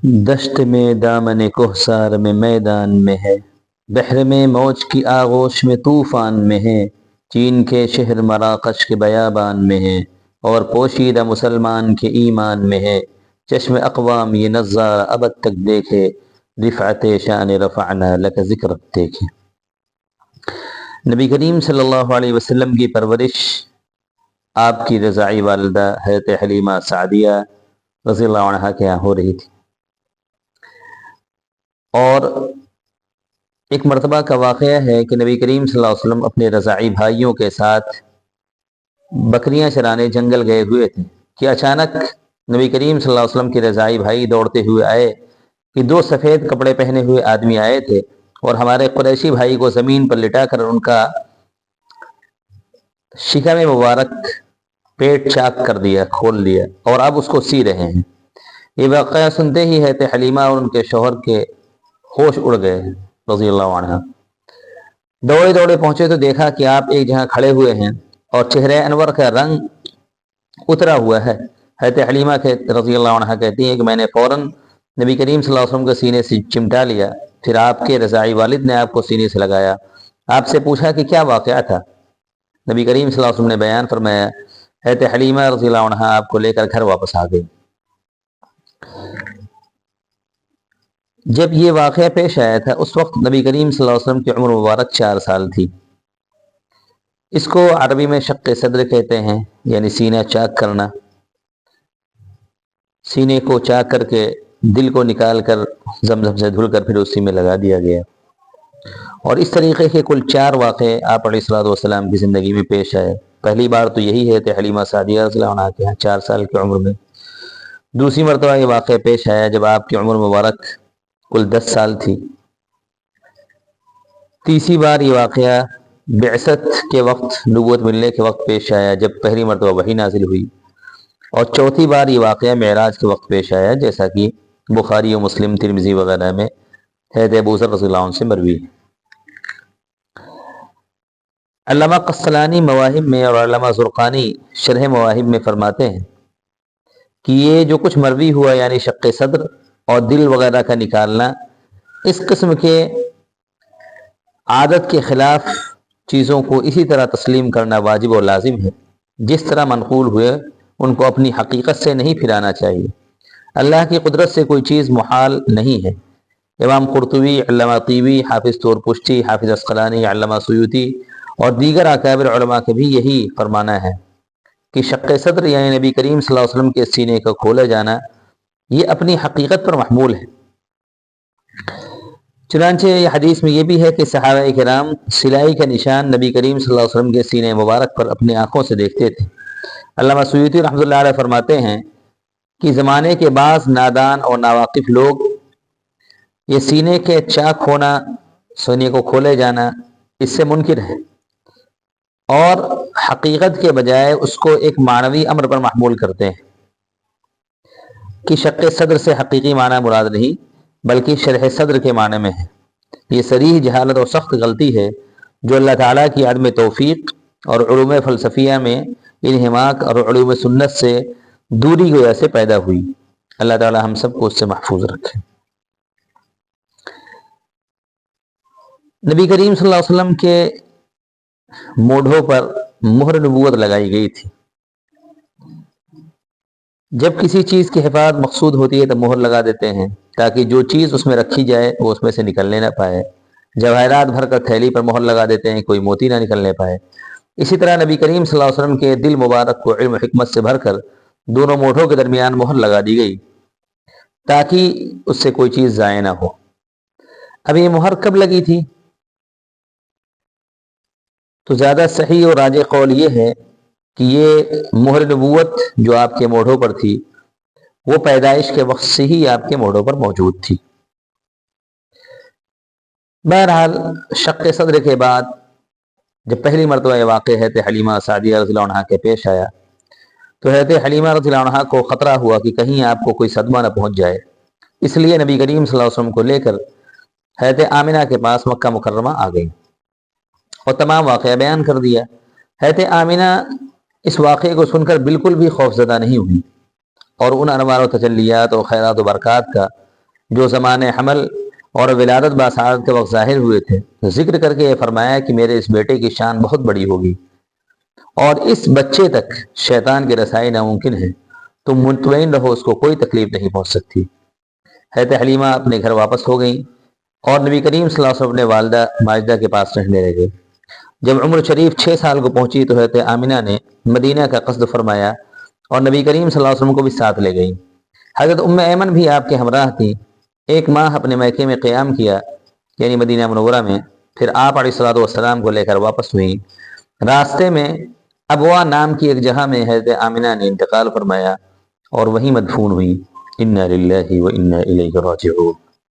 دشت میں دامن کوہسار میں میدان میں ہے، بحر میں موج کی آغوش میں طوفان میں ہے، چین کے شہر مراکش کے بیابان میں ہے، اور پوشیدہ مسلمان کے ایمان میں ہے۔ چشم اقوام یہ نظارہ ابد تک دیکھے، رفعت شان رفعنا لک ذکرت دیکھے۔ نبی کریم صلی اللہ علیہ وسلم کی پرورش آپ کی رضاعی والدہ حضرت حلیمہ سعدیہ رضی اللہ عنہا کے یہاں ہو رہی تھی، اور ایک مرتبہ کا واقعہ ہے کہ نبی کریم صلی اللہ علیہ وسلم اپنے رضاعی بھائیوں کے ساتھ بکریاں چرانے جنگل گئے ہوئے تھے کہ اچانک نبی کریم صلی اللہ علیہ وسلم کے رضاعی بھائی دوڑتے ہوئے آئے کہ دو سفید کپڑے پہنے ہوئے آدمی آئے تھے اور ہمارے قریشی بھائی کو زمین پر لٹا کر ان کا شکم مبارک پیٹ چاک کر دیا، کھول دیا، اور اب اس کو سی رہے ہیں۔ یہ واقعہ سنتے ہی ہے حلیمہ اور ان کے شوہر کے ہوش اڑ گئے رضی اللہ عنہ۔ دوڑے دوڑے پہنچے تو دیکھا کہ آپ ایک جگہ کھڑے ہوئے ہیں اور چہرے انور کا رنگ اترا ہوا ہے۔ حضرت حلیمہ رضی اللہ عنہ کہتی ہیں کہ میں نے فوراً نبی کریم صلی اللہ علیہ وسلم کے سینے سے چمٹا لیا، پھر آپ کے رضاعی والد نے آپ کو سینے سے لگایا، آپ سے پوچھا کہ کیا واقعہ تھا۔ نبی کریم صلی اللہ علیہ وسلم نے بیان فرمایا، حضرت حلیمہ رضی اللہ عنہ آپ کو لے کر گھر واپس آ گئی۔ جب یہ واقعہ پیش آیا تھا اس وقت نبی کریم صلی اللہ علیہ وسلم کی عمر مبارک 4 سال تھی۔ اس کو عربی میں شق صدر کہتے ہیں، یعنی سینہ چاک کرنا۔ سینے کو چاک کر کے دل کو نکال کر زمزم سے دھل کر پھر اسی میں لگا دیا گیا، اور اس طریقے کے کل 4 واقعے آپ علیہ الصلوۃ والسلام کی زندگی میں پیش آئے۔ پہلی بار تو یہی ہے کہ حلیمہ سعدیہ رضی اللہ عنہا کے یہاں 4 سال کی عمر میں۔ دوسری مرتبہ یہ واقعہ پیش آیا جب آپ کی عمر مبارک کل 10 سال تھی۔ تیسری بار یہ واقعہ بعثت کے وقت، نبوت ملنے کے وقت پیش آیا جب پہلی مرتبہ وحی نازل ہوئی، اور چوتھی بار یہ واقعہ معراج کے وقت پیش آیا جیسا کہ بخاری و مسلم، ترمذی وغیرہ میں حضرت ابو ذر رضی اللہ عنہ سے مروی ہے۔ علامہ قسطلانی مواہب میں اور علامہ زرقانی شرح مواہب میں فرماتے ہیں کہ یہ جو کچھ مروی ہوا یعنی شق صدر اور دل وغیرہ کا نکالنا، اس قسم کے عادت کے خلاف چیزوں کو اسی طرح تسلیم کرنا واجب و لازم ہے جس طرح منقول ہوئے ان کو اپنی حقیقت سے نہیں پھرانا چاہیے۔ اللہ کی قدرت سے کوئی چیز محال نہیں ہے۔ امام قرطبی، علامہ طیبی، حافظ طورپشتی، حافظ عسقلانی، علامہ سیوطی اور دیگر اکابر علماء کا بھی یہی فرمانا ہے کہ شق صدر یعنی نبی کریم صلی اللہ علیہ وسلم کے سینے کا کھولے جانا یہ اپنی حقیقت پر محمول ہے۔ چنانچہ یہ حدیث میں یہ بھی ہے کہ صحابہ کرام سلائی کا نشان نبی کریم صلی اللہ علیہ وسلم کے سینے مبارک پر اپنی آنکھوں سے دیکھتے تھے۔ علامہ سیوطی رحمۃ اللہ علیہ فرماتے ہیں کہ زمانے کے بعض نادان اور ناواقف لوگ یہ سینے کے چاک ہونا، سینے کو کھولے جانا اس سے منکر ہے، اور حقیقت کے بجائے اس کو ایک معنوی امر پر محمول کرتے ہیں کہ شق صدر سے حقیقی معنی مراد نہیں بلکہ شرح صدر کے معنی میں ہے۔ یہ صریح جہالت اور سخت غلطی ہے جو اللہ تعالیٰ کی عدم توفیق اور علوم فلسفیہ میں انہماک اور علوم سنت سے دوری کی وجہ سے پیدا ہوئی۔ اللہ تعالیٰ ہم سب کو اس سے محفوظ رکھے۔ نبی کریم صلی اللہ علیہ وسلم کے موڈھوں پر مہر نبوت لگائی گئی تھی۔ جب کسی چیز کی حفاظت مقصود ہوتی ہے تو مہر لگا دیتے ہیں تاکہ جو چیز اس میں رکھی جائے وہ اس میں سے نکلنے نہ پائے۔ جواہرات بھر کر تھیلی پر مہر لگا دیتے ہیں کوئی موتی نہ نکلنے پائے۔ اسی طرح نبی کریم صلی اللہ علیہ وسلم کے دل مبارک کو علم و حکمت سے بھر کر دونوں موڈھوں کے درمیان مہر لگا دی گئی تاکہ اس سے کوئی چیز ضائع نہ ہو۔ اب یہ مہر کب لگی تھی؟ تو زیادہ صحیح اور راجح قول یہ ہے کہ یہ مہر نبوت جو آپ کے موڈھوں پر تھی وہ پیدائش کے وقت سے ہی آپ کے موڈھوں پر موجود تھی۔ بہرحال شق صدر کے بعد جب پہلی مرتبہ یہ واقع حضرت حلیمہ سعدیہ رضی اللہ عنہا کے پیش آیا تو حضرت حلیمہ رضی اللہ عنہا کو خطرہ ہوا کہ کہیں آپ کو کوئی صدمہ نہ پہنچ جائے، اس لیے نبی کریم صلی اللہ علیہ وسلم کو لے کر حضرت آمنہ کے پاس مکہ مکرمہ آ گئی اور تمام واقعہ بیان کر دیا۔ حضرت آمنہ اس واقعے کو سن کر بالکل بھی خوف زدہ نہیں ہوئی اور ان انوار و تجلیات اور خیرات و برکات کا جو زمانے حمل اور ولادت باسعادت کے وقت ظاہر ہوئے تھے، ذکر کر کے یہ فرمایا کہ میرے اس بیٹے کی شان بہت بڑی ہوگی اور اس بچے تک شیطان کی رسائی ناممکن ہے، تم مطمئن رہو، اس کو کوئی تکلیف نہیں پہنچ سکتی۔ حضرت حلیمہ اپنے گھر واپس ہو گئیں اور نبی کریم صلی اللہ علیہ وسلم اپنے والدہ ماجدہ کے پاس رہنے لگے۔ جب عمر شریف 6 سال کو پہنچی تو حضرت آمنہ نے مدینہ کا قصد فرمایا اور نبی کریم صلی اللہ علیہ وسلم کو بھی ساتھ لے گئیں۔ حضرت ام ایمن بھی آپ کے ہمراہ تھیں۔ 1 ماہ اپنے میکے میں قیام کیا، یعنی مدینہ منورہ میں، پھر آپ علیہ الصلوۃ والسلام کو لے کر واپس ہوئیں۔ راستے میں ابوا نام کی ایک جگہ میں حضرت آمنہ نے انتقال فرمایا اور وہیں مدفون ہوئیں۔ انا للہ و انا الیہ راجعون۔